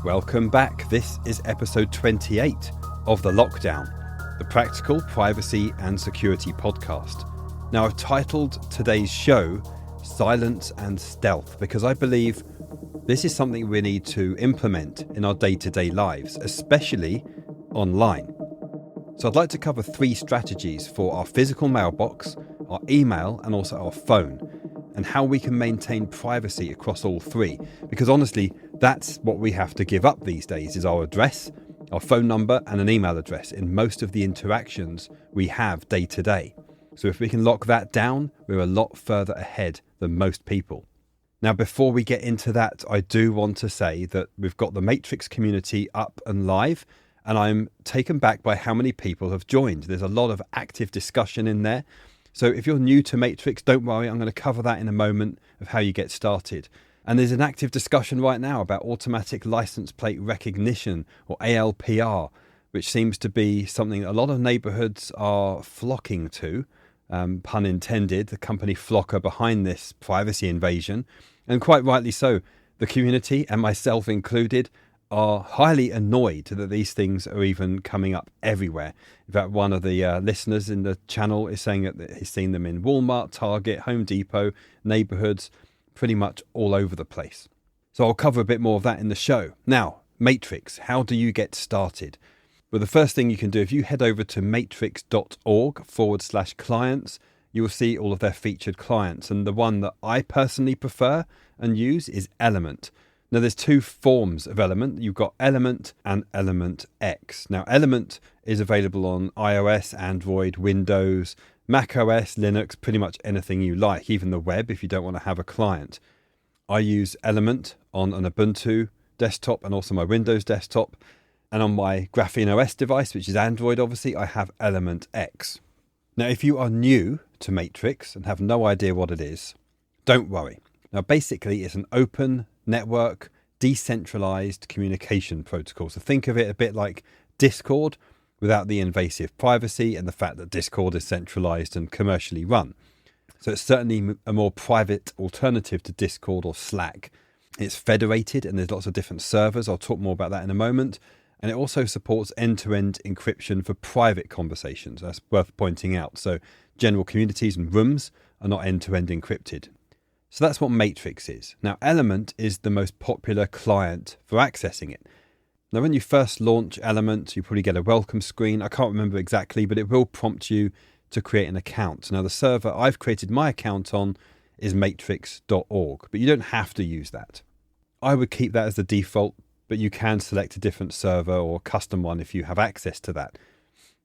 Welcome back. This is episode 28 of The Lockdown, the practical privacy and security podcast. Now, I've titled today's show Silence and Stealth because I believe this is something we need to implement in our day-to-day lives, especially online. So I'd like to cover 3 strategies for our physical mailbox, our email, and also our phone, and how we can maintain privacy across all 3. Because honestly, that's what we have to give up these days, is our address, our phone number, and an email address in most of the interactions we have day to day. So if we can lock that down, we're a lot further ahead than most people. Now, before we get into that, I do want to say that we've got the Matrix community up and live, and I'm taken back by how many people have joined. There's a lot of active discussion in there. So if you're new to Matrix, don't worry, I'm going to cover that in a moment of how you get started. And there's an active discussion right now about automatic license plate recognition, or ALPR, which seems to be something a lot of neighborhoods are flocking to, pun intended. The company Flock are behind this privacy invasion, and quite rightly so. The community, and myself included, are highly annoyed that these things are even coming up everywhere. In fact, one of the listeners in the channel is saying that he's seen them in Walmart, Target, Home Depot, neighborhoods, pretty much all over the place. So I'll cover a bit more of that in the show. Now, Matrix, how do you get started? Well, the first thing you can do, if you head over to matrix.org/clients, you will see all of their featured clients. And the one that I personally prefer and use is Element. Now, there's 2 forms of Element. You've got Element and Element X. Now, Element is available on iOS, Android, Windows, Mac OS, Linux, pretty much anything you like, even the web if you don't want to have a client. I use Element on an Ubuntu desktop and also my Windows desktop. And on my Graphene OS device, which is Android, obviously, I have Element X. Now, if you are new to Matrix and have no idea what it is, don't worry. Now, basically, it's an open network, decentralized communication protocol. So think of it a bit like Discord without the invasive privacy and the fact that Discord is centralized and commercially run. So it's certainly a more private alternative to Discord or Slack. It's federated and there's lots of different servers. I'll talk more about that in a moment. And it also supports end-to-end encryption for private conversations. That's worth pointing out. So general communities and rooms are not end-to-end encrypted. So that's what Matrix is. Now, Element is the most popular client for accessing it. Now, when you first launch Element, you probably get a welcome screen. I can't remember exactly, but it will prompt you to create an account. Now, the server I've created my account on is matrix.org, but you don't have to use that. I would keep that as the default, but you can select a different server or custom one if you have access to that.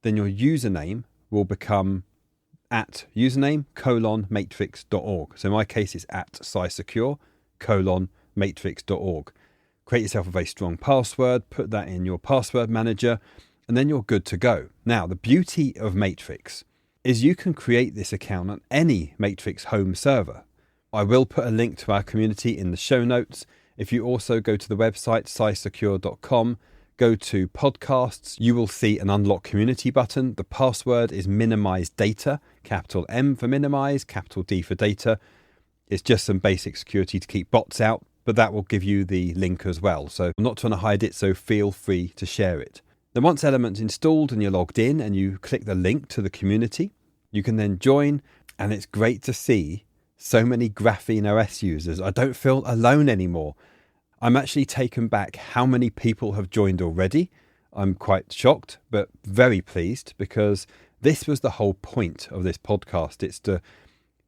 Then your username will become @username:/matrix.org. So in my case, it's @scisecure:/matrix.org. Create yourself a very strong password, put that in your password manager, and then you're good to go. Now, the beauty of Matrix is you can create this account on any Matrix home server. I will put a link to our community in the show notes. If you also go to the website, scisecure.com, go to podcasts, you will see an unlock community button. The password is minimize data, capital M for minimize, capital D for data. It's just some basic security to keep bots out, but that will give you the link as well. So I'm not trying to hide it, so feel free to share it. Then once Element's installed and you're logged in and you click the link to the community, you can then join, and it's great to see so many Graphene OS users. I don't feel alone anymore. I'm actually taken back how many people have joined already. I'm quite shocked, but very pleased, because this was the whole point of this podcast. It's to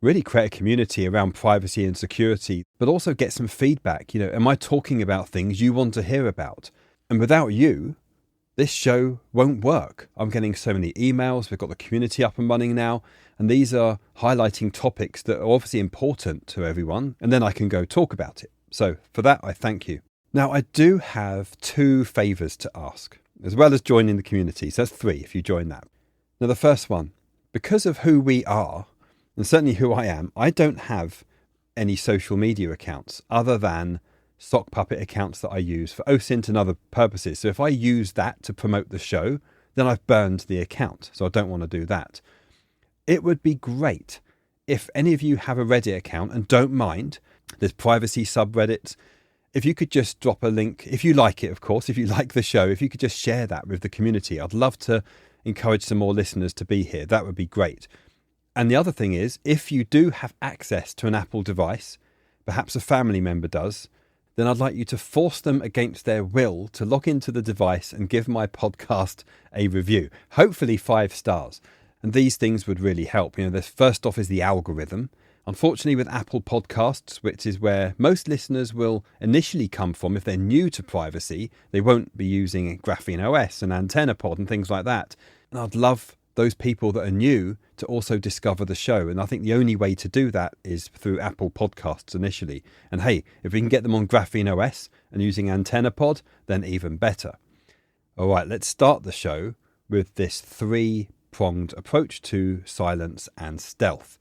really create a community around privacy and security, but also get some feedback. Am I talking about things you want to hear about? And without you, this show won't work. I'm getting so many emails. We've got the community up and running now, and these are highlighting topics that are obviously important to everyone, and then I can go talk about it. So for that, I thank you. Now, I do have 2 favors to ask, as well as joining the community. So that's 3 if you join that. Now, the first one, because of who we are, and certainly who I am, I don't have any social media accounts other than sock puppet accounts that I use for OSINT and other purposes. So if I use that to promote the show, then I've burned the account. So I don't want to do that. It would be great if any of you have a Reddit account and don't mind. There's privacy subreddits. If you could just drop a link, if you like it, of course, if you like the show, if you could just share that with the community, I'd love to encourage some more listeners to be here. That would be great. And the other thing is, if you do have access to an Apple device, perhaps a family member does, then I'd like you to force them against their will to log into the device and give my podcast a review, hopefully 5 stars. And these things would really help. The first off is the algorithm. Unfortunately, with Apple Podcasts, which is where most listeners will initially come from, if they're new to privacy, they won't be using Graphene OS and AntennaPod and things like that. And I'd love those people that are new to also discover the show. And I think the only way to do that is through Apple Podcasts initially. And hey, if we can get them on Graphene OS and using AntennaPod, then even better. All right, let's start the show with this 3-pronged approach to silence and stealth.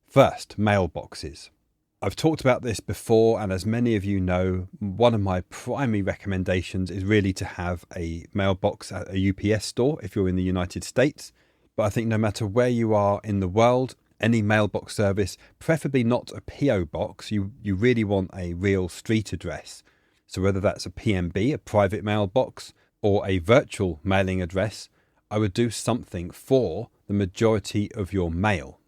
First, mailboxes. I've talked about this before, and as many of you know, one of my primary recommendations is really to have a mailbox at a UPS store if you're in the United States. But I think no matter where you are in the world, any mailbox service, preferably not a PO box, you really want a real street address. So whether that's a PMB, a private mailbox, or a virtual mailing address, I would do something for the majority of your mail.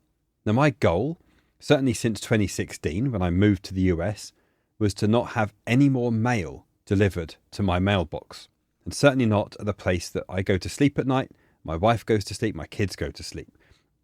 Now, my goal, certainly since 2016, when I moved to the US, was to not have any more mail delivered to my mailbox. And certainly not at the place that I go to sleep at night, my wife goes to sleep, my kids go to sleep.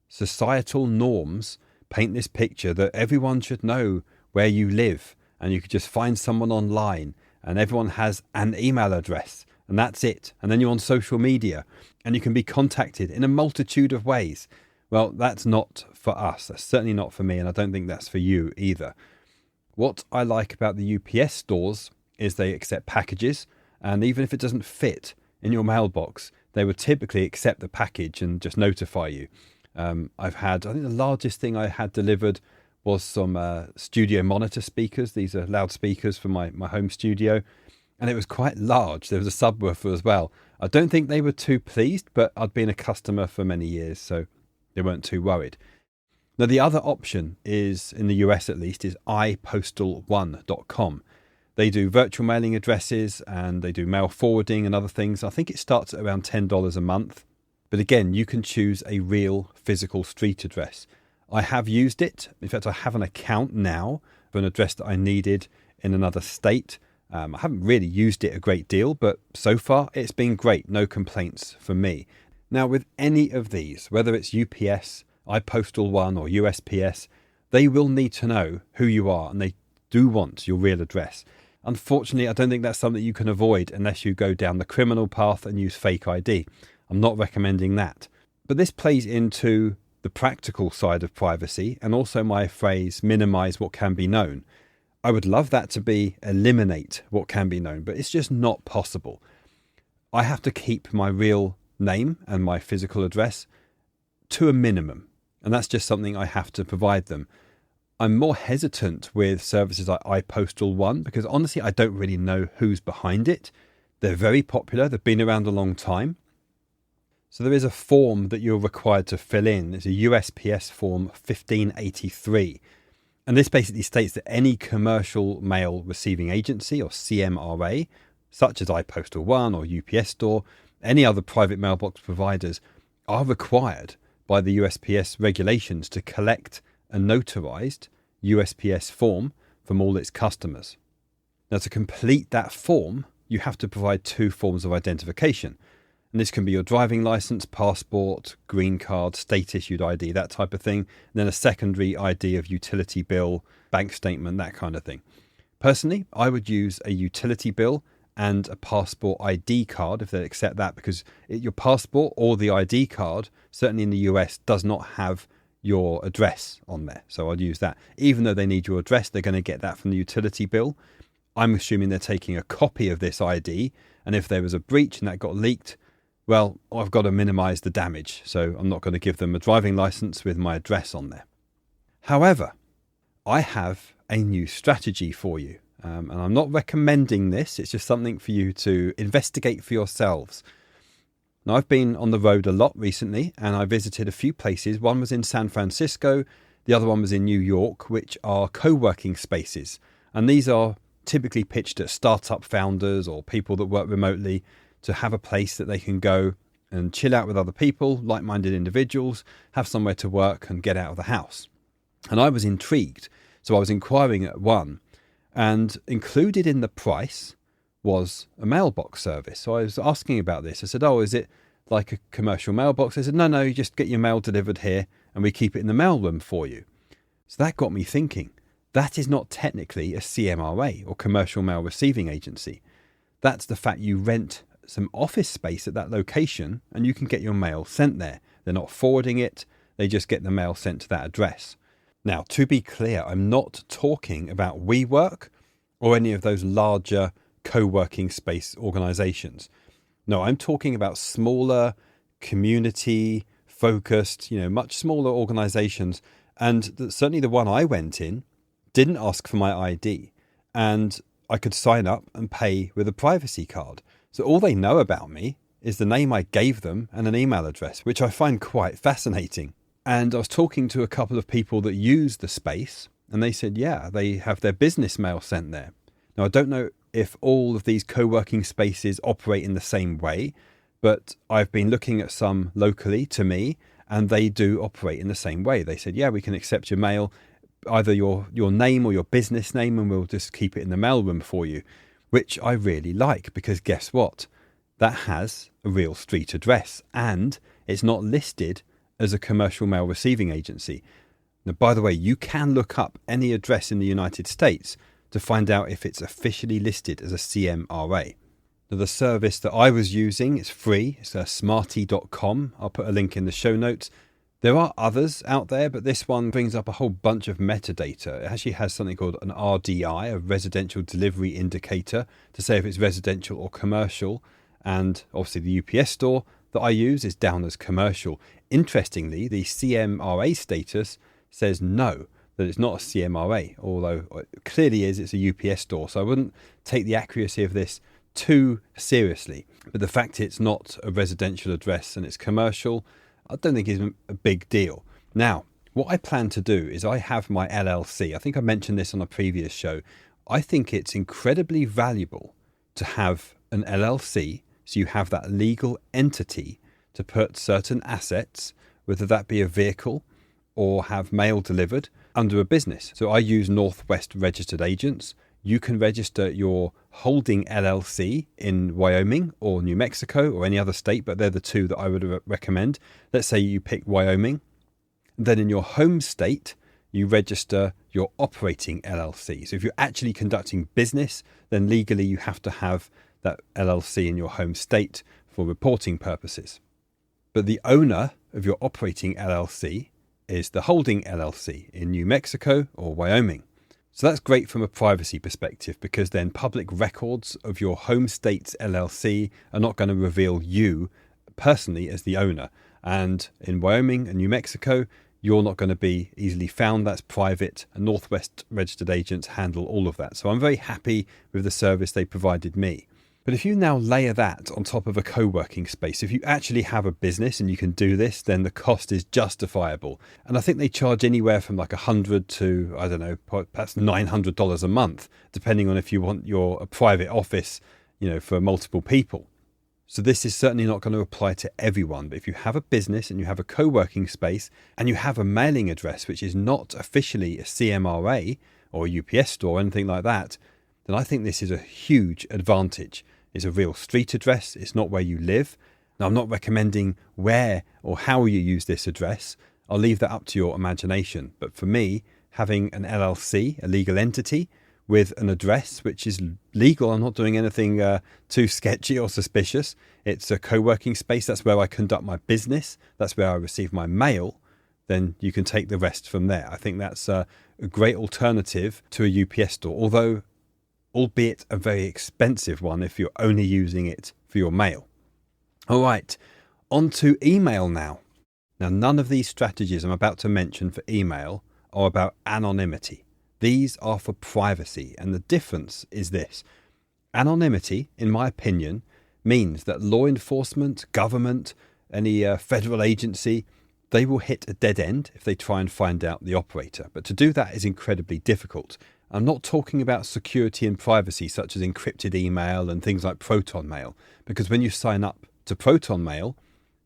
Societal norms paint this picture that everyone should know where you live, and you could just find someone online, and everyone has an email address, and that's it. And then you're on social media, and you can be contacted in a multitude of ways. Well, that's not for us. That's certainly not for me, and I don't think that's for you either. What I like about the UPS stores is they accept packages, and even if it doesn't fit in your mailbox, they would typically accept the package and just notify you. I think the largest thing I had delivered was some studio monitor speakers. These are loudspeakers for my home studio, and it was quite large. There was a subwoofer as well. I don't think they were too pleased, but I'd been a customer for many years, so they weren't too worried. Now, the other option is, in the US at least, is ipostal1.com. They do virtual mailing addresses and they do mail forwarding and other things. I think it starts at around $10 a month. But again, you can choose a real physical street address. I have used it. In fact, I have an account now for an address that I needed in another state. I haven't really used it a great deal, but so far it's been great. No complaints from me. Now, with any of these, whether it's UPS, iPostal1 or USPS, they will need to know who you are, and they do want your real address. Unfortunately, I don't think that's something you can avoid unless you go down the criminal path and use fake ID. I'm not recommending that. But this plays into the practical side of privacy and also my phrase, minimize what can be known. I would love that to be eliminate what can be known, but it's just not possible. I have to keep my real name and my physical address to a minimum, and that's just something I have to provide them. I'm more hesitant with services like iPostal1 because honestly I don't really know who's behind it. They're very popular, they've been around a long time. So there is a form that you're required to fill in. It's a USPS form 1583, and this basically states that any commercial mail receiving agency or CMRA, such as iPostal1 or UPS Store, any other private mailbox providers, are required by the USPS regulations to collect a notarized USPS form from all its customers. Now, to complete that form, you have to provide 2 forms of identification. And this can be your driving license, passport, green card, state-issued ID, that type of thing. And then a secondary ID of utility bill, bank statement, that kind of thing. Personally, I would use a utility bill and a passport ID card if they accept that, because your passport or the ID card, certainly in the US, does not have your address on there. So I'd use that. Even though they need your address, they're going to get that from the utility bill. I'm assuming they're taking a copy of this ID, and if there was a breach and that got leaked, well, I've got to minimize the damage. So I'm not going to give them a driving license with my address on there. However, I have a new strategy for you. And I'm not recommending this. It's just something for you to investigate for yourselves. Now, I've been on the road a lot recently, and I visited a few places. One was in San Francisco. The other one was in New York, which are co-working spaces. And these are typically pitched at startup founders or people that work remotely to have a place that they can go and chill out with other people, like-minded individuals, have somewhere to work and get out of the house. And I was intrigued, so I was inquiring at one, and included in the price was a mailbox service. So I was asking about this. I said, oh, is it like a commercial mailbox? They said, no, you just get your mail delivered here and we keep it in the mailroom for you. So that got me thinking. That is not technically a CMRA or commercial mail receiving agency. That's the fact you rent some office space at that location and you can get your mail sent there. They're not forwarding it. They just get the mail sent to that address. Now, to be clear, I'm not talking about WeWork or any of those larger co-working space organizations. No, I'm talking about smaller, community-focused, much smaller organizations. And certainly the one I went in didn't ask for my ID. And I could sign up and pay with a privacy card. So all they know about me is the name I gave them and an email address, which I find quite fascinating. And I was talking to a couple of people that use the space, and they said, yeah, they have their business mail sent there. Now, I don't know if all of these co-working spaces operate in the same way, but I've been looking at some locally to me, and they do operate in the same way. They said, yeah, we can accept your mail, either your name or your business name, and we'll just keep it in the mailroom for you, which I really like, because guess what? That has a real street address, and it's not listed as a commercial mail receiving agency. Now, by the way, you can look up any address in the United States to find out if it's officially listed as a CMRA. Now, the service that I was using is free. It's smarty.com. I'll put a link in the show notes. There are others out there, but this one brings up a whole bunch of metadata. It actually has something called an RDI, a residential delivery indicator, to say if it's residential or commercial. And obviously the UPS store that I use is down as commercial. Interestingly, the CMRA status says no, that it's not a CMRA, although it clearly is. It's a UPS store. So I wouldn't take the accuracy of this too seriously. But the fact it's not a residential address and it's commercial, I don't think is a big deal. Now, what I plan to do is I have my LLC. I think I mentioned this on a previous show. I think it's incredibly valuable to have an LLC, so you have that legal entity to put certain assets, whether that be a vehicle or have mail delivered, under a business. So I use Northwest registered agents. You can register your holding LLC in Wyoming or New Mexico or any other state, but they're the two that I would recommend. Let's say you pick Wyoming. Then in your home state, you register your operating LLC. So if you're actually conducting business, then legally you have to have that LLC in your home state for reporting purposes. But the owner of your operating LLC is the holding LLC in New Mexico or Wyoming. So that's great from a privacy perspective, because then public records of your home state's LLC are not going to reveal you personally as the owner. And in Wyoming and New Mexico, you're not going to be easily found. That's private, and Northwest registered agents handle all of that. So I'm very happy with the service they provided me. But if you now layer that on top of a co-working space, if you actually have a business and you can do this, then the cost is justifiable. And I think they charge anywhere from like $100 to, I don't know, perhaps $900 a month, depending on if you want a private office, for multiple people. So this is certainly not going to apply to everyone. But if you have a business and you have a co-working space and you have a mailing address, which is not officially a CMRA or a UPS store or anything like that, then I think this is a huge advantage. It's a real street address. It's not where you live. Now, I'm not recommending where or how you use this address. I'll leave that up to your imagination. But for me, having an LLC, a legal entity, with an address which is legal, I'm not doing anything too sketchy or suspicious. It's a co-working space. That's where I conduct my business. That's where I receive my mail. Then you can take the rest from there. I think that's a great alternative to a UPS store, although albeit a very expensive one if you're only using it for your mail. All right, on to email now. Now, none of these strategies I'm about to mention for email are about anonymity. These are for privacy, and the difference is this. Anonymity, in my opinion, means that law enforcement, government, any federal agency, they will hit a dead end if they try and find out the operator. But to do that is incredibly difficult. I'm not talking about security and privacy, such as encrypted email and things like Proton Mail, because when you sign up to Proton Mail,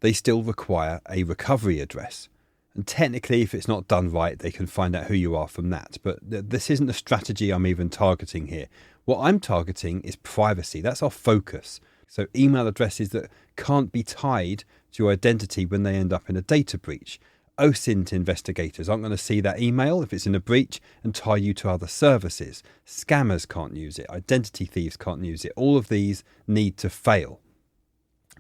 they still require a recovery address. And technically, if it's not done right, they can find out who you are from that. But this isn't the strategy I'm even targeting here. What I'm targeting is privacy. That's our focus. So email addresses that can't be tied to your identity when they end up in a data breach. OSINT investigators aren't going to see that email if it's in a breach and tie you to other services. Scammers can't use it. Identity thieves can't use it. All of these need to fail.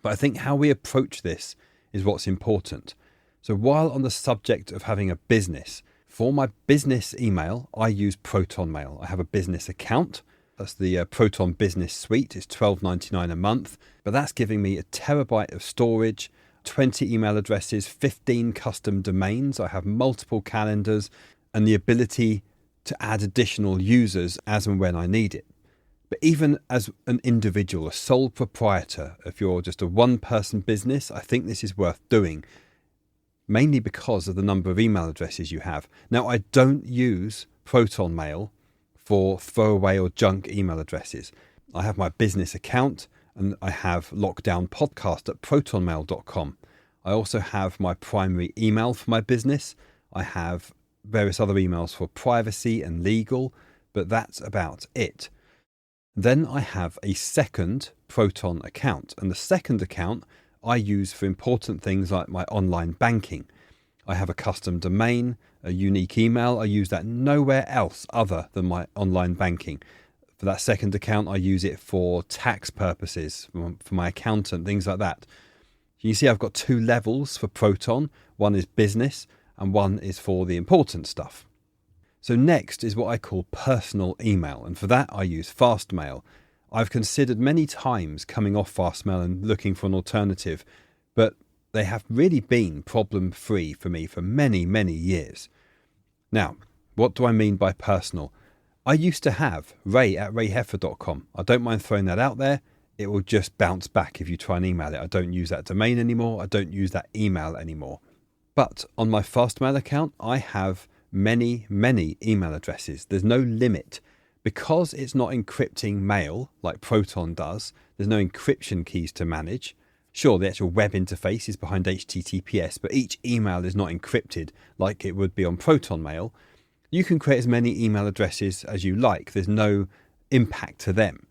But I think how we approach this is what's important. So while on the subject of having a business, for my business email, I use Proton Mail. I have a business account. That's the Proton Business Suite. It's $12.99 a month. But that's giving me a terabyte of storage, 20 email addresses, 15 custom domains. I have multiple calendars and the ability to add additional users as and when I need it. But even as an individual, a sole proprietor, if you're just a one-person business, I think this is worth doing, mainly because of the number of email addresses you have. Now, I don't use Proton Mail for throwaway or junk email addresses. I have my business account, and I have lockdownpodcast@protonmail.com. I also have my primary email for my business. I have various other emails for privacy and legal, but that's about it. Then I have a second Proton account, and the second account I use for important things like my online banking. I have a custom domain, a unique email. I use that nowhere else other than my online banking. For that second account, I use it for tax purposes, for my accountant, things like that. You see I've got two levels for Proton. One is business and one is for the important stuff. So next is what I call personal email. And for that, I use Fastmail. I've considered many times coming off Fastmail and looking for an alternative, but they have really been problem-free for me for many, many years. Now, what do I mean by personal? I used to have ray@rayheffer.com. I don't mind throwing that out there. It will just bounce back if you try and email it. I don't use that domain anymore. I don't use that email anymore. But on my Fastmail account, I have many, many email addresses. There's no limit. Because it's not encrypting mail like Proton does, there's no encryption keys to manage. Sure, the actual web interface is behind HTTPS, but each email is not encrypted like it would be on Proton Mail. You can create as many email addresses as you like. There's no impact to them.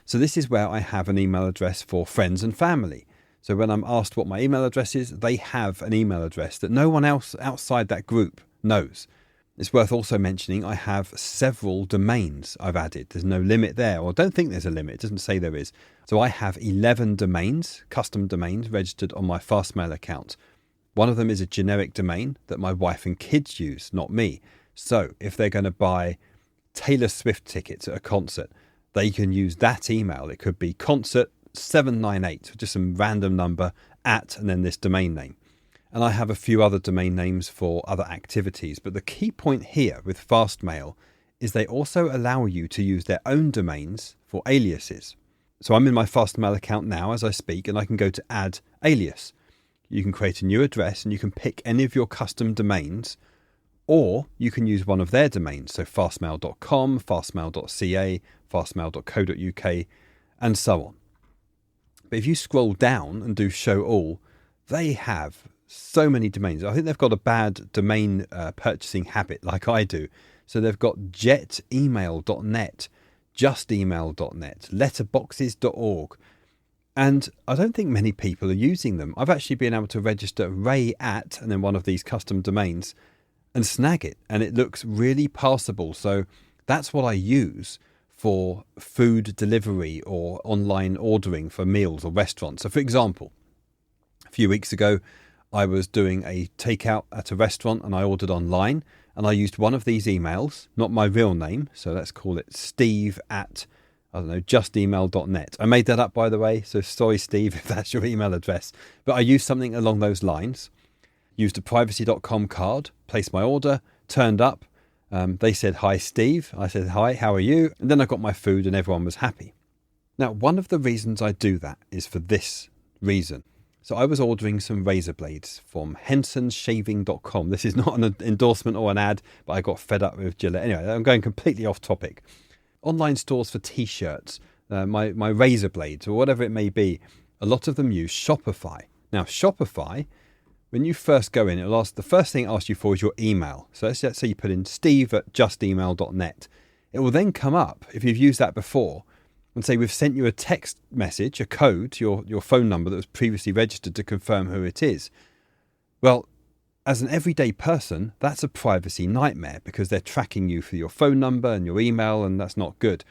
So this is where I have an email address for friends and family. So when I'm asked what my email address is, they have an email address that no one else outside that group knows. It's worth also mentioning I have several domains I've added. There's no limit there, or I don't think there's a limit. It doesn't say there is. So I have 11 domains, custom domains, registered on my Fastmail account. One of them is a generic domain that my wife and kids use, not me. So if they're going to buy Taylor Swift tickets at a concert, they can use that email. It could be concert798, just some random number, @ and then this domain name. And I have a few other domain names for other activities. But the key point here with Fastmail is they also allow you to use their own domains for aliases. So I'm in my Fastmail account now as I speak, and I can go to add alias. You can create a new address and you can pick any of your custom domains, or you can use one of their domains. So fastmail.com, fastmail.ca, fastmail.co.uk, and so on. But if you scroll down and do show all, they have so many domains. I think they've got a bad domain purchasing habit like I do. So they've got jetemail.net, justemail.net, letterboxes.org. And I don't think many people are using them. I've actually been able to register ray @ and then one of these custom domains and snag it. And it looks really passable. So that's what I use for food delivery or online ordering for meals or restaurants. So for example, a few weeks ago, I was doing a takeout at a restaurant and I ordered online and I used one of these emails, not my real name. So let's call it Steve at, justemail.net. I made that up, by the way. So sorry, Steve, if that's your email address. But I used something along those lines, used a privacy.com card, placed my order, turned up. They said, "Hi, Steve." I said, "Hi, how are you?" And then I got my food and everyone was happy. Now, one of the reasons I do that is for this reason. So I was ordering some razor blades from hensonshaving.com. This is not an endorsement or an ad, but I got fed up with Gillette. Anyway, I'm going completely off topic. Online stores for t-shirts, my razor blades or whatever it may be, a lot of them use Shopify. Now, Shopify, when you first go in, the first thing it asks you for is your email. So let's say you put in steve@justemail.net. It will then come up, if you've used that before, and say we've sent you a text message, a code to your phone number that was previously registered to confirm who it is. Well, as an everyday person, that's a privacy nightmare because they're tracking you for your phone number and your email, and that's not good.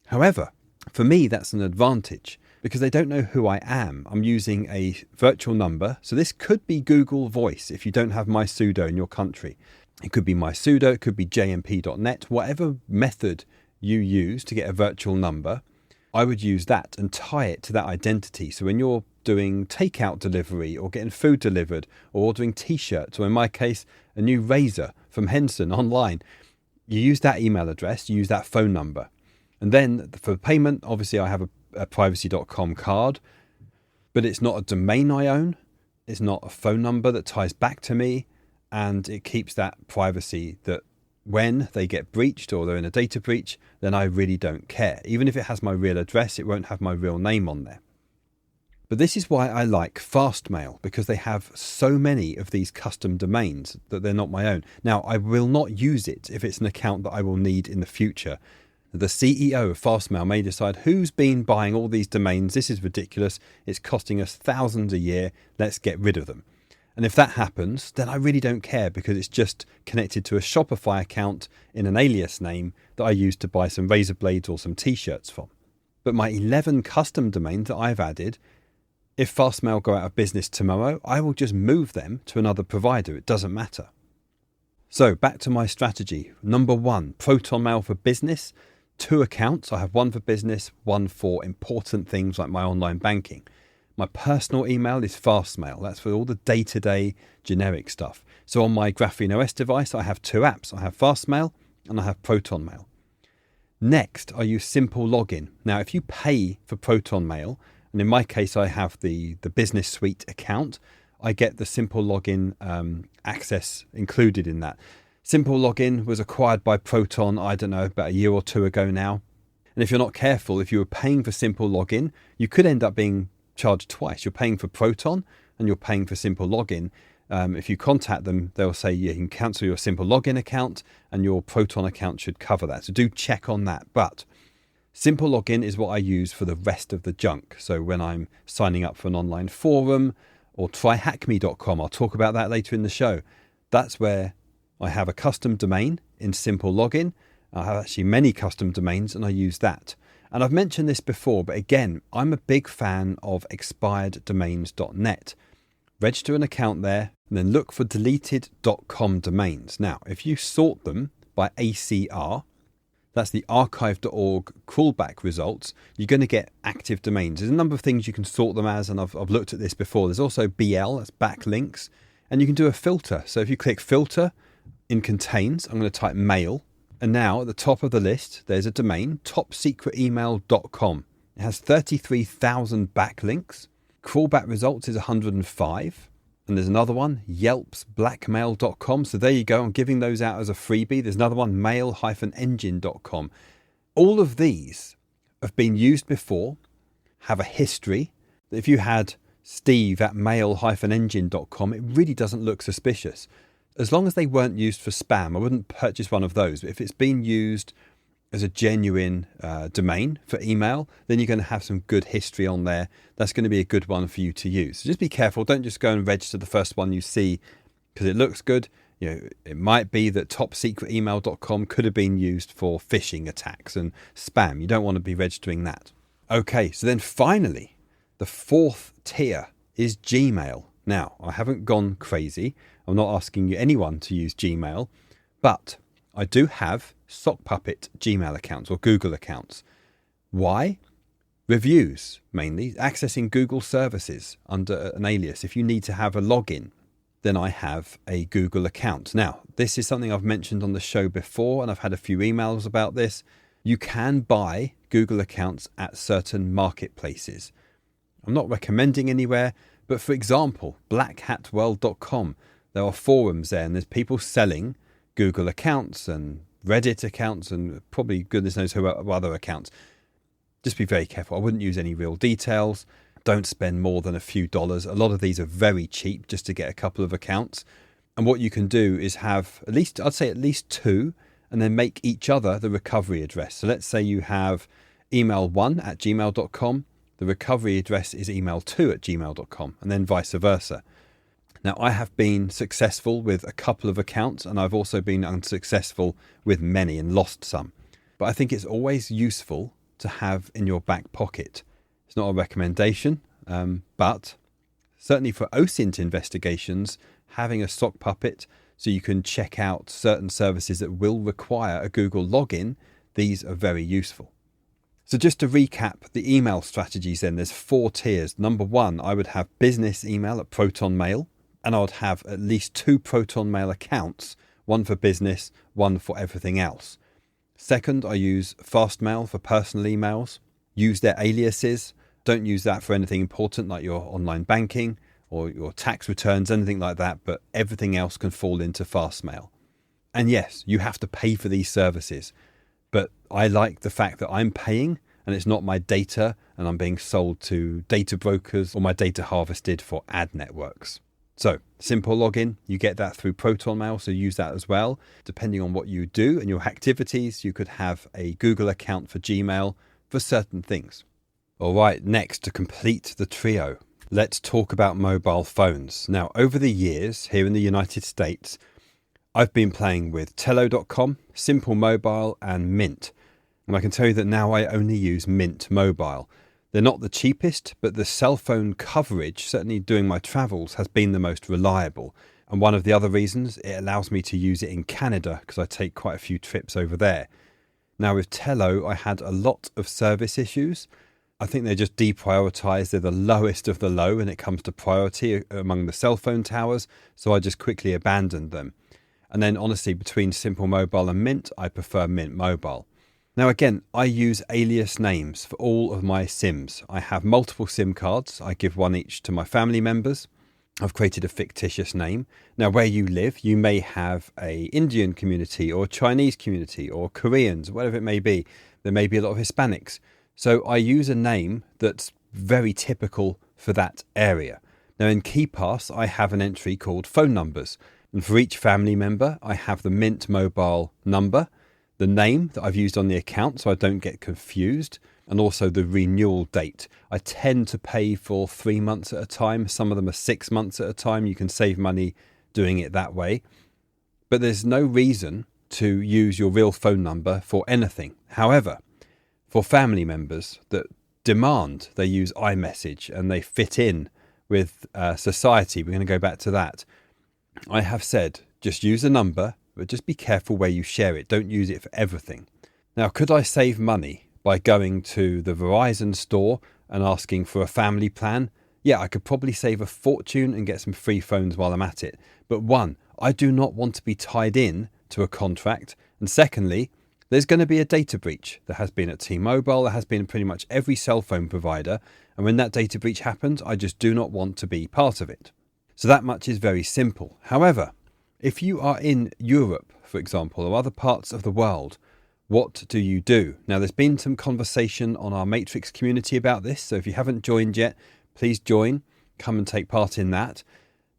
However, for me, that's an advantage because they don't know who I am. I'm using a virtual number. So this could be Google Voice if you don't have my sudo in your country. It could be my sudo, it could be jmp.net, whatever method you use to get a virtual number. I would use that and tie it to that identity. So when you're doing takeout delivery or getting food delivered or ordering t-shirts, or in my case, a new razor from Henson online, you use that email address, you use that phone number. And then for payment, obviously I have a privacy.com card, but it's not a domain I own. It's not a phone number that ties back to me. And it keeps that privacy that when they get breached or they're in a data breach, then I really don't care. Even if it has my real address, it won't have my real name on there. But this is why I like Fastmail, because they have so many of these custom domains that they're not my own. Now, I will not use it if it's an account that I will need in the future. The CEO of Fastmail may decide, who's been buying all these domains? This is ridiculous. It's costing us thousands a year. Let's get rid of them. And if that happens, then I really don't care because it's just connected to a Shopify account in an alias name that I use to buy some razor blades or some t-shirts from. But my 11 custom domains that I've added, if Fastmail go out of business tomorrow, I will just move them to another provider. It doesn't matter. So back to my strategy. Number 1, ProtonMail for business. 2 accounts. I have one for business, one for important things like my online banking. My personal email is Fastmail. That's for all the day-to-day generic stuff. So on my Graphene OS device, I have 2 apps. I have Fastmail and I have ProtonMail. Next, I use Simple Login. Now, if you pay for ProtonMail, and in my case, I have the Business Suite account, I get the Simple Login access included in that. Simple Login was acquired by Proton, I don't know, about a year or 2 ago now. And if you're not careful, if you were paying for Simple Login, you could end up being charged twice. You're paying for Proton and you're paying for Simple Login. If you contact them, they'll say you can cancel your Simple Login account and your Proton account should cover that. So do check on that. But Simple Login is what I use for the rest of the junk. So when I'm signing up for an online forum or tryhackme.com, I'll talk about that later in the show. That's where I have a custom domain in Simple Login. I have actually many custom domains and I use that. And I've mentioned this before, but again, I'm a big fan of expireddomains.net. Register an account there and then look for deleted.com domains. Now, if you sort them by ACR, that's the archive.org crawlback results, you're going to get active domains. There's a number of things you can sort them as, and I've looked at this before. There's also BL, that's backlinks, and you can do a filter. So if you click filter in contains, I'm going to type mail. And now at the top of the list, there's a domain, topsecretemail.com. It has 33,000 backlinks. Crawlback results is 105. And there's another one, Yelp's blackmail.com. So there you go. I'm giving those out as a freebie. There's another one, mail-engine.com. All of these have been used before, have a history. If you had Steve at mail-engine.com, it really doesn't look suspicious. As long as they weren't used for spam, I wouldn't purchase one of those. But if it's been used as a genuine domain for email, then you're going to have some good history on there. That's going to be a good one for you to use. So just be careful. Don't just go and register the first one you see because it looks good. You know, it might be that topsecretemail.com could have been used for phishing attacks and spam. You don't want to be registering that. Okay, so then finally, the 4th tier is Gmail. Now, I haven't gone crazy. I'm not asking you anyone to use Gmail, but I do have Sockpuppet Gmail accounts or Google accounts. Why? Reviews, mainly. Accessing Google services under an alias. If you need to have a login, then I have a Google account. Now, this is something I've mentioned on the show before, and I've had a few emails about this. You can buy Google accounts at certain marketplaces. I'm not recommending anywhere, But for example, blackhatworld.com, there are forums there and there's people selling Google accounts and Reddit accounts and probably goodness knows who other accounts. Just be very careful. I wouldn't use any real details. Don't spend more than a few dollars. A lot of these are very cheap just to get a couple of accounts. And what you can do is have at least 2, and then make each other the recovery address. So let's say you have email1@gmail.com. The recovery address is email2@gmail.com, and then vice versa. Now, I have been successful with a couple of accounts, and I've also been unsuccessful with many and lost some. But I think it's always useful to have in your back pocket. It's not a recommendation, but certainly for OSINT investigations, having a sock puppet so you can check out certain services that will require a Google login, these are very useful. So just to recap the email strategies then, there's 4 tiers. Number 1, I would have business email at Proton Mail, and I would have at least 2 Proton Mail accounts, one for business, one for everything else. Second, I use Fastmail for personal emails. Use their aliases. Don't use that for anything important like your online banking or your tax returns, anything like that, but everything else can fall into Fastmail. And yes, you have to pay for these services, but I like the fact that I'm paying and it's not my data and I'm being sold to data brokers or my data harvested for ad networks. So simple login, you get that through Proton Mail, so use that as well. Depending on what you do and your activities, you could have a Google account for Gmail for certain things. All right, next, to complete the trio, let's talk about mobile phones. Now, over the years here in the United States, I've been playing with Tello.com, Simple Mobile and Mint. And I can tell you that now I only use Mint Mobile. They're not the cheapest, but the cell phone coverage, certainly during my travels, has been the most reliable. And one of the other reasons, it allows me to use it in Canada because I take quite a few trips over there. Now with Tello, I had a lot of service issues. I think they're just deprioritized. They're the lowest of the low when it comes to priority among the cell phone towers. So I just quickly abandoned them. And then honestly, between Simple Mobile and Mint, I prefer Mint Mobile. Now again, I use alias names for all of my SIMs. I have multiple SIM cards. I give one each to my family members. I've created a fictitious name. Now where you live, you may have a Indian community or Chinese community or Koreans, whatever it may be. There may be a lot of Hispanics. So I use a name that's very typical for that area. Now in KeyPass, I have an entry called phone numbers. And for each family member, I have the Mint Mobile number, the name that I've used on the account so I don't get confused, and also the renewal date. I tend to pay for 3 months at a time. Some of them are 6 months at a time. You can save money doing it that way. But there's no reason to use your real phone number for anything. However, for family members that demand they use iMessage and they fit in with society, we're going to go back to that. I have said, just use a number, but just be careful where you share it. Don't use it for everything. Now, could I save money by going to the Verizon store and asking for a family plan? Yeah, I could probably save a fortune and get some free phones while I'm at it. But one, I do not want to be tied in to a contract. And secondly, there's going to be a data breach. There has been at T-Mobile, there has been pretty much every cell phone provider. And when that data breach happens, I just do not want to be part of it. So that much is very simple. However, if you are in Europe, for example, or other parts of the world, what do you do? Now, there's been some conversation on our Matrix community about this. So if you haven't joined yet, please join. Come and take part in that.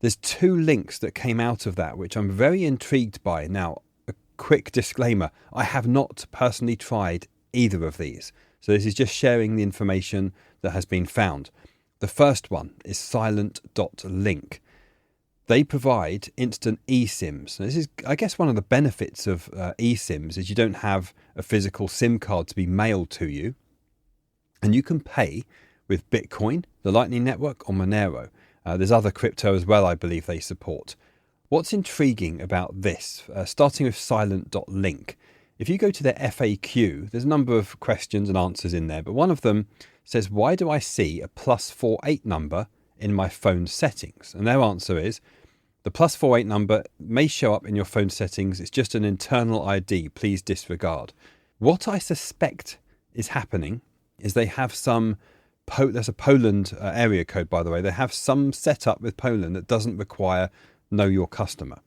There's 2 links that came out of that, which I'm very intrigued by. Now, a quick disclaimer. I have not personally tried either of these. So this is just sharing the information that has been found. The first one is silent.link. They provide instant eSIMs. This is, I guess, one of the benefits of eSIMs is you don't have a physical SIM card to be mailed to you. And you can pay with Bitcoin, the Lightning Network, or Monero. There's other crypto as well, I believe they support. What's intriguing about this, starting with silent.link, if you go to their FAQ, there's a number of questions and answers in there, but one of them says, why do I see a +48 number in my phone settings? And their answer is, the +48 number may show up in your phone settings. It's just an internal ID. Please disregard. What I suspect is happening is they have some there's a Poland area code, by the way. They have some setup with Poland that doesn't require know your customer.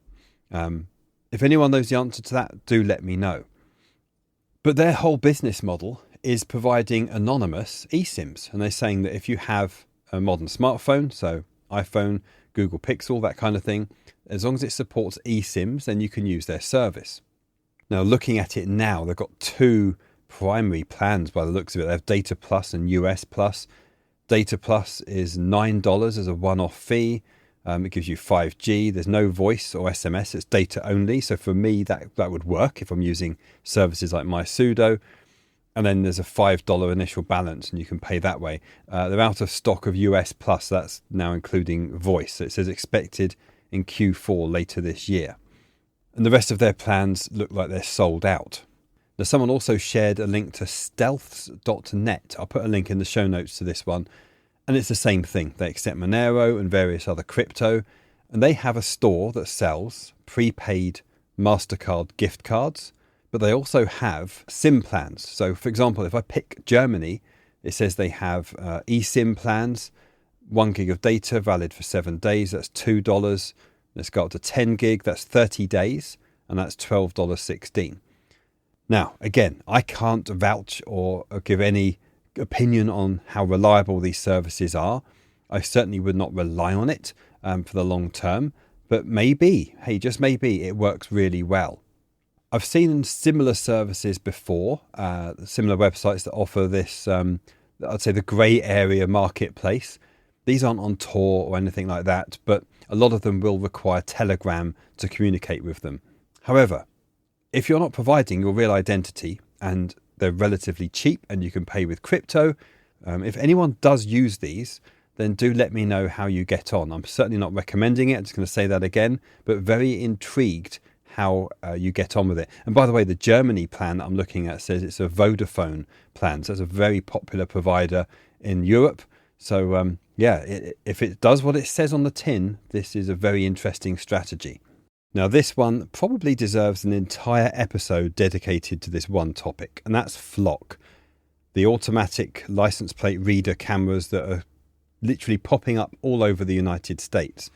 If anyone knows the answer to that, do let me know. But their whole business model is providing anonymous eSIMs. And they're saying that if you have a modern smartphone, so iPhone, Google Pixel, that kind of thing, as long as it supports eSIMs, then you can use their service. Now, looking at it now, they've got two primary plans by the looks of it. They have Data Plus and US Plus. Data Plus is $9 as a one-off fee. It gives you 5G. There's no voice or SMS. It's data only. So for me, that would work if I'm using services like MySudo. And then there's a $5 initial balance, and you can pay that way. They're out of stock of US Plus. That's now including voice. So it says expected in Q4 later this year. And the rest of their plans look like they're sold out. Now, someone also shared a link to stealths.net. I'll put a link in the show notes to this one. And it's the same thing. They accept Monero and various other crypto. And they have a store that sells prepaid MasterCard gift cards. But they also have SIM plans. So, for example, if I pick Germany, it says they have eSIM plans. 1 gig of data valid for 7 days. That's $2. Let's go up to 10 gig. That's 30 days. And that's $12.16. Now, again, I can't vouch or give any opinion on how reliable these services are. I certainly would not rely on it for the long term, but maybe, just maybe, it works really well. I've seen similar services before, similar websites that offer this, I'd say the grey area marketplace. These aren't on Tor or anything like that, but a lot of them will require Telegram to communicate with them. However, if you're not providing your real identity and they're relatively cheap and you can pay with crypto, if anyone does use these, then do let me know how you get on. I'm certainly not recommending it. I'm just going to say that again, but very intrigued how you get on with it. And by the way, the Germany plan that I'm looking at says it's a Vodafone plan. So it's a very popular provider in Europe. So if it does what it says on the tin, this is a very interesting strategy. Now, this one probably deserves an entire episode dedicated to this one topic, and that's Flock, the automatic license plate reader cameras that are literally popping up all over the United States.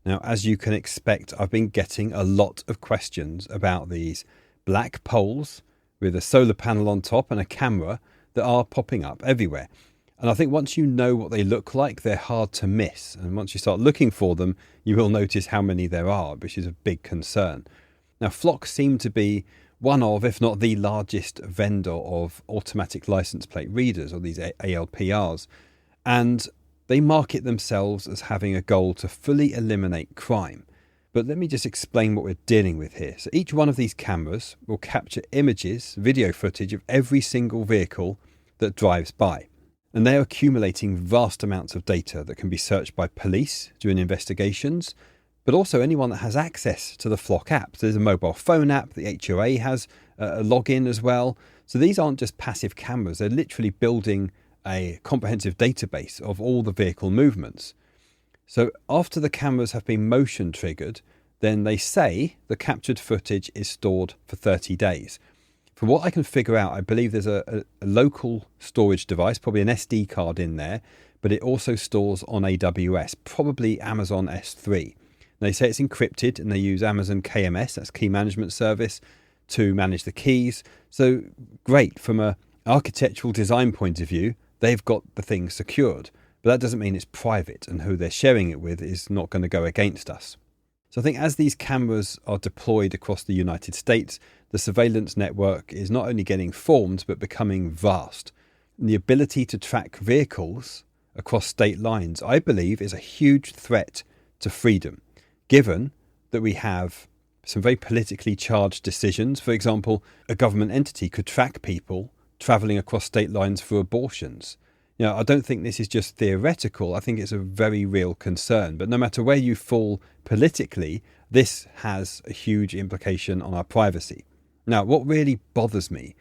Now, as you can expect, I've been getting a lot of questions about these black poles with a solar panel on top and a camera that are popping up everywhere. And I think once you know what they look like, they're hard to miss. And once you start looking for them, you will notice how many there are, which is a big concern. Now, Flock seem to be one of, if not the largest vendor of automatic license plate readers, or these ALPRs. And they market themselves as having a goal to fully eliminate crime. But let me just explain what we're dealing with here. So each one of these cameras will capture images, video footage of every single vehicle that drives by. And they are accumulating vast amounts of data that can be searched by police during investigations, but also anyone that has access to the Flock app. So there's a mobile phone app, the HOA has a login as well. So these aren't just passive cameras, they're literally building a comprehensive database of all the vehicle movements. So after the cameras have been motion triggered, then they say the captured footage is stored for 30 days. From what I can figure out, I believe there's a local storage device, probably an SD card in there, but it also stores on AWS, probably Amazon S3. They say it's encrypted and they use Amazon KMS, that's Key Management Service, to manage the keys. So great, from an architectural design point of view, they've got the thing secured. But that doesn't mean it's private, and who they're sharing it with is not going to go against us. So I think as these cameras are deployed across the United States, the surveillance network is not only getting formed, but becoming vast. And the ability to track vehicles across state lines, I believe, is a huge threat to freedom, given that we have some very politically charged decisions. For example, a government entity could track people travelling across state lines for abortions. I don't think this is just theoretical. I think it's a very real concern. But no matter where you fall politically, this has a huge implication on our privacy. Now, what really bothers me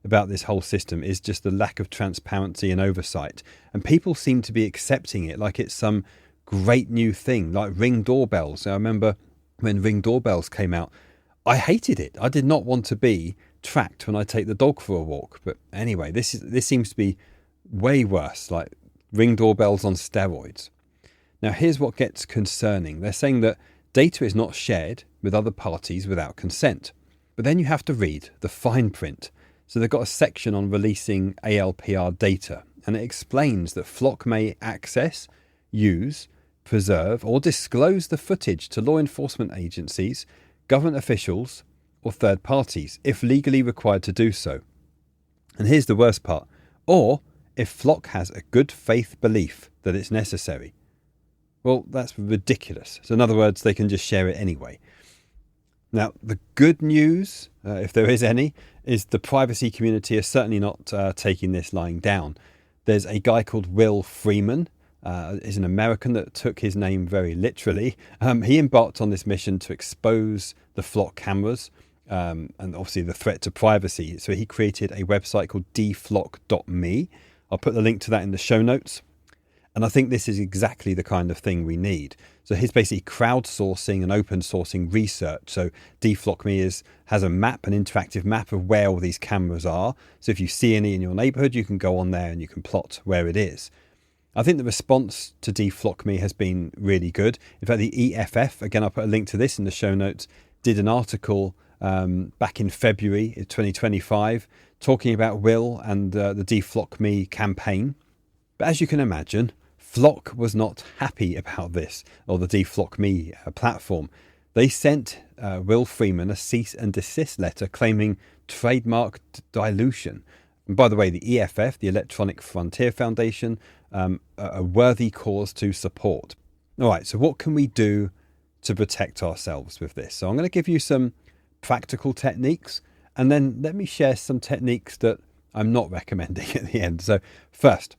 about this whole system is just the lack of transparency and oversight. And people seem to be accepting it like it's some great new thing, like Ring doorbells. I remember when Ring doorbells came out, I hated it. I did not want to be tracked when I take the dog for a walk. But anyway, this seems to be way worse. Like Ring doorbells on steroids. Now, here's what gets concerning. They're saying that data is not shared with other parties without consent. But then you have to read the fine print. So they've got a section on releasing ALPR data, and it explains that Flock may access, use, preserve, or disclose the footage to law enforcement agencies, government officials, or third parties, if legally required to do so. And here's the worst part. Or if Flock has a good faith belief that it's necessary. Well, that's ridiculous. So in other words, they can just share it anyway. Now, the good news, if there is any, is the privacy community is certainly not taking this lying down. There's a guy called Will Freeman, is an American that took his name very literally. He embarked on this mission to expose the Flock cameras and obviously the threat to privacy. So he created a website called dflock.me. I'll put the link to that in the show notes. And I think this is exactly the kind of thing we need. So he's basically crowdsourcing and open sourcing research. So dflock.me has a map, an interactive map of where all these cameras are. So if you see any in your neighborhood, you can go on there and you can plot where it is. I think the response to dflock.me has been really good. In fact, the EFF, again, I'll put a link to this in the show notes, did an article back in February 2025 talking about Will and the dflock.me campaign. But as you can imagine, Flock was not happy about this, or the dflock.me platform. They sent Will Freeman a cease and desist letter claiming trademark dilution. And by the way, the EFF, the Electronic Frontier Foundation, a worthy cause to support. All right, so what can we do to protect ourselves with this? So I'm going to give you some practical techniques, and then let me share some techniques that I'm not recommending at the end. So first,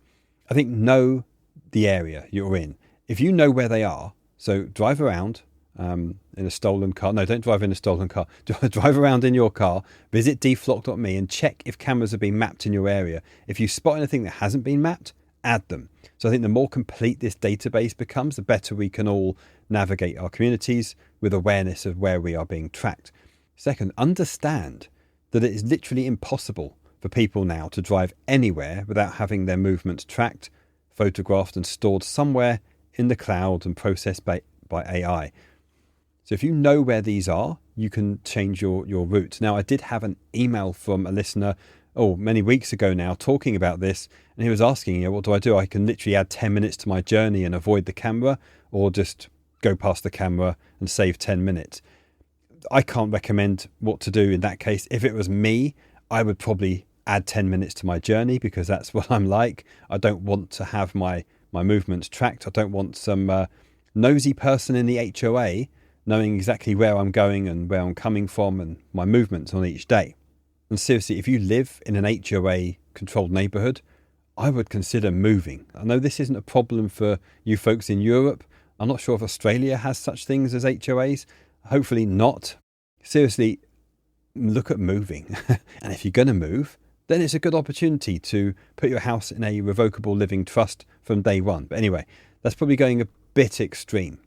I think know the area you're in. If you know where they are, so drive around in a stolen car. No, don't drive in a stolen car. Drive around in your car, visit dflock.me and check if cameras are being mapped in your area. If you spot anything that hasn't been mapped, add them. So I think the more complete this database becomes, the better we can all navigate our communities with awareness of where we are being tracked. Second, understand that it is literally impossible for people now to drive anywhere without having their movements tracked, photographed and stored somewhere in the cloud and processed by AI. So if you know where these are, you can change your route. Now, I did have an email from a listener many weeks ago now talking about this, and he was asking, what do? I can literally add 10 minutes to my journey and avoid the camera, or just go past the camera and save 10 minutes. I can't recommend what to do in that case. If it was me, I would probably add 10 minutes to my journey, because that's what I'm like. I don't want to have my movements tracked. I don't want some nosy person in the HOA knowing exactly where I'm going and where I'm coming from and my movements on each day. And seriously, if you live in an HOA controlled neighborhood, I would consider moving. I know this isn't a problem for you folks in Europe. I'm not sure if Australia has such things as HOAs. Hopefully not. Seriously, look at moving. And if you're going to move, then it's a good opportunity to put your house in a revocable living trust from day one. But anyway, that's probably going a bit extreme.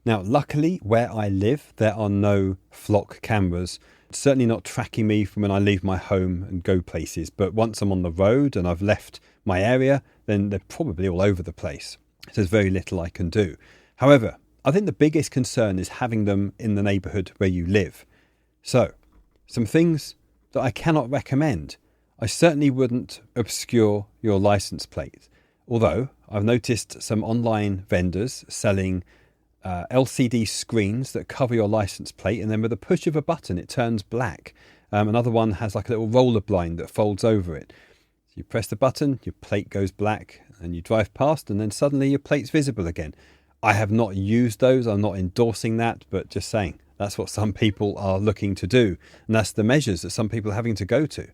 Now, luckily, where I live, there are no Flock cameras. It's certainly not tracking me from when I leave my home and go places. But once I'm on the road and I've left my area, then they're probably all over the place. So there's very little I can do. However, I think the biggest concern is having them in the neighbourhood where you live. So, some things that I cannot recommend. I certainly wouldn't obscure your license plate. Although, I've noticed some online vendors selling LCD screens that cover your license plate, and then with a push of a button it turns black. Another one has like a little roller blind that folds over it. So you press the button, your plate goes black, and you drive past, and then suddenly your plate's visible again. I have not used those. I'm not endorsing that, but just saying that's what some people are looking to do, and that's the measures that some people are having to go to.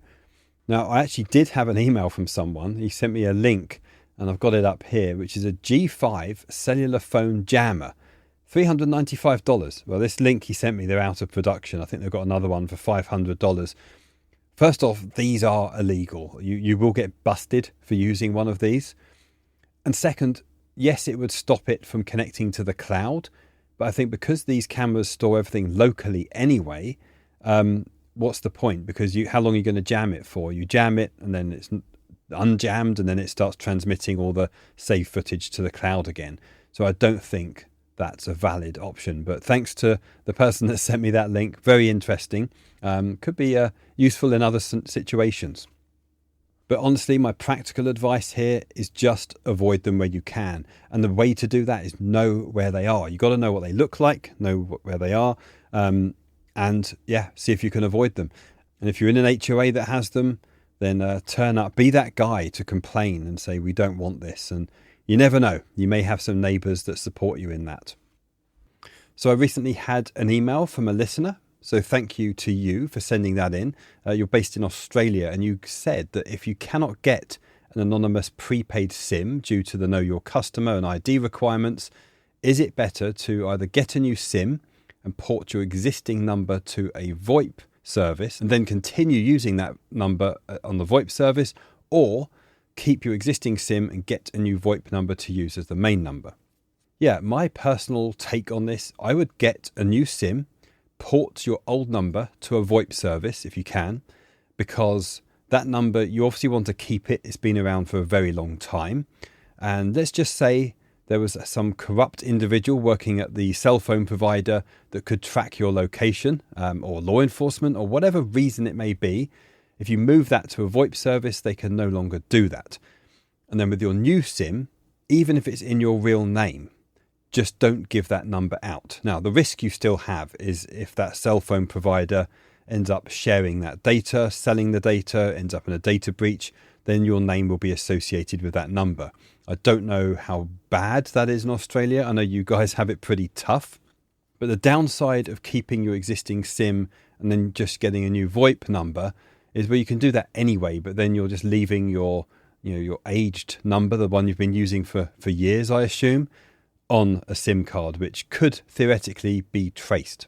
Now, I actually did have an email from someone. He sent me a link, and I've got it up here, which is a G5 cellular phone jammer. $395. Well, this link he sent me, they're out of production. I think they've got another one for $500. First off, these are illegal. You will get busted for using one of these. And second, yes, it would stop it from connecting to the cloud. But I think because these cameras store everything locally anyway, what's the point? Because how long are you going to jam it for? You jam it and then unjammed and then it starts transmitting all the saved footage to the cloud again. So I don't think that's a valid option. But thanks to the person that sent me that link, very interesting. Could be useful in other situations. But honestly, my practical advice here is just avoid them where you can. And the way to do that is know where they are. You've got to know what they look like, know where they are, and see if you can avoid them. And if you're in an HOA that has them, then turn up, be that guy to complain and say, we don't want this. And you never know, you may have some neighbours that support you in that. So I recently had an email from a listener. So thank you to you for sending that in. You're based in Australia and you said that if you cannot get an anonymous prepaid SIM due to the Know Your Customer and ID requirements, is it better to either get a new SIM and port your existing number to a VoIP service and then continue using that number on the VoIP service, or keep your existing SIM and get a new VoIP number to use as the main number? Yeah, my personal take on this, I would get a new SIM, port your old number to a VoIP service if you can, because that number, you obviously want to keep it. It's been around for a very long time. And let's just say there was some corrupt individual working at the cell phone provider that could track your location, or law enforcement, or whatever reason it may be. If you move that to a VoIP service, they can no longer do that. And then with your new SIM, even if it's in your real name, just don't give that number out. Now, the risk you still have is if that cell phone provider ends up sharing that data, selling the data, ends up in a data breach, then your name will be associated with that number. I don't know how bad that is in Australia. I know you guys have it pretty tough. But the downside of keeping your existing SIM and then just getting a new VoIP number is where you can do that anyway, but then you're just leaving your aged number, the one you've been using for years, I assume, on a SIM card, which could theoretically be traced.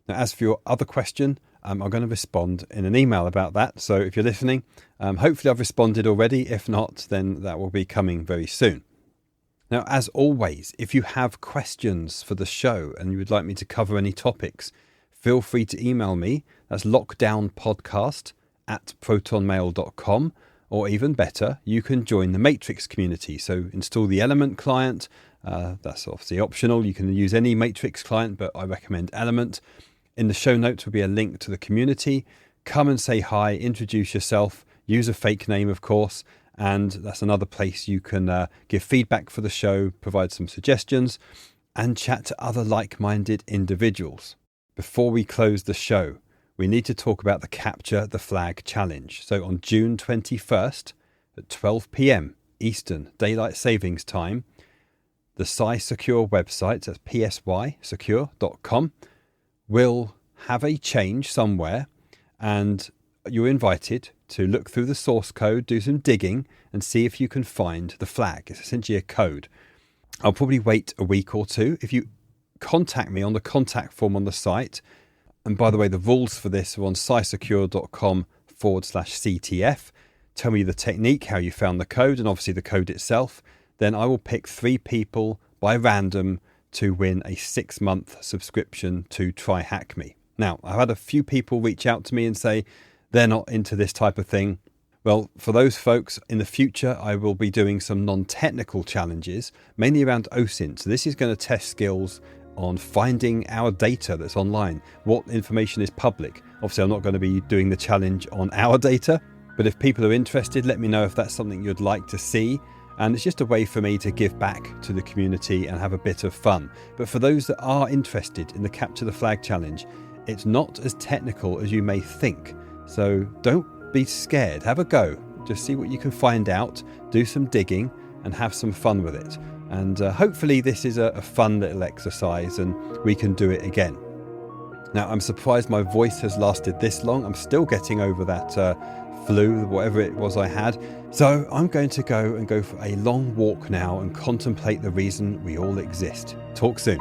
Now, as for your other question, I'm going to respond in an email about that. So if you're listening, hopefully I've responded already. If not, then that will be coming very soon. Now, as always, if you have questions for the show and you would like me to cover any topics, feel free to email me. That's lockdownpodcast@protonmail.com. Or even better, you can join the Matrix community. So install the Element client. That's obviously optional. You can use any Matrix client, but I recommend Element. In the show notes will be a link to the community. Come and say hi, introduce yourself, use a fake name, of course. And that's another place you can give feedback for the show, provide some suggestions, and chat to other like-minded individuals. Before we close the show, we need to talk about the Capture the Flag Challenge. So on June 21st at 12 p.m. Eastern Daylight Savings Time, the PsySecure website, that's psysecure.com, will have a change somewhere, and you're invited to look through the source code, do some digging, and see if you can find the flag. It's essentially a code. I'll probably wait a week or two. If you contact me on the contact form on the site, and by the way, the rules for this are on psysecure.com/CTF. Tell me the technique, how you found the code, and obviously the code itself. Then I will pick 3 people by random to win a 6-month subscription to Try Hack Me. Now, I've had a few people reach out to me and say they're not into this type of thing. Well, for those folks, in the future, I will be doing some non-technical challenges, mainly around OSINT. So this is going to test skills on finding our data that's online. What information is public? Obviously, I'm not going to be doing the challenge on our data, but if people are interested, let me know if that's something you'd like to see. And it's just a way for me to give back to the community and have a bit of fun. But for those that are interested in the Capture the Flag Challenge, it's not as technical as you may think. So don't be scared. Have a go. Just see what you can find out, do some digging, and have some fun with it. And hopefully this is a fun little exercise and we can do it again. Now, I'm surprised my voice has lasted this long. I'm still getting over that flu, whatever it was I had. So I'm going to go for a long walk now and contemplate the reason we all exist. Talk soon.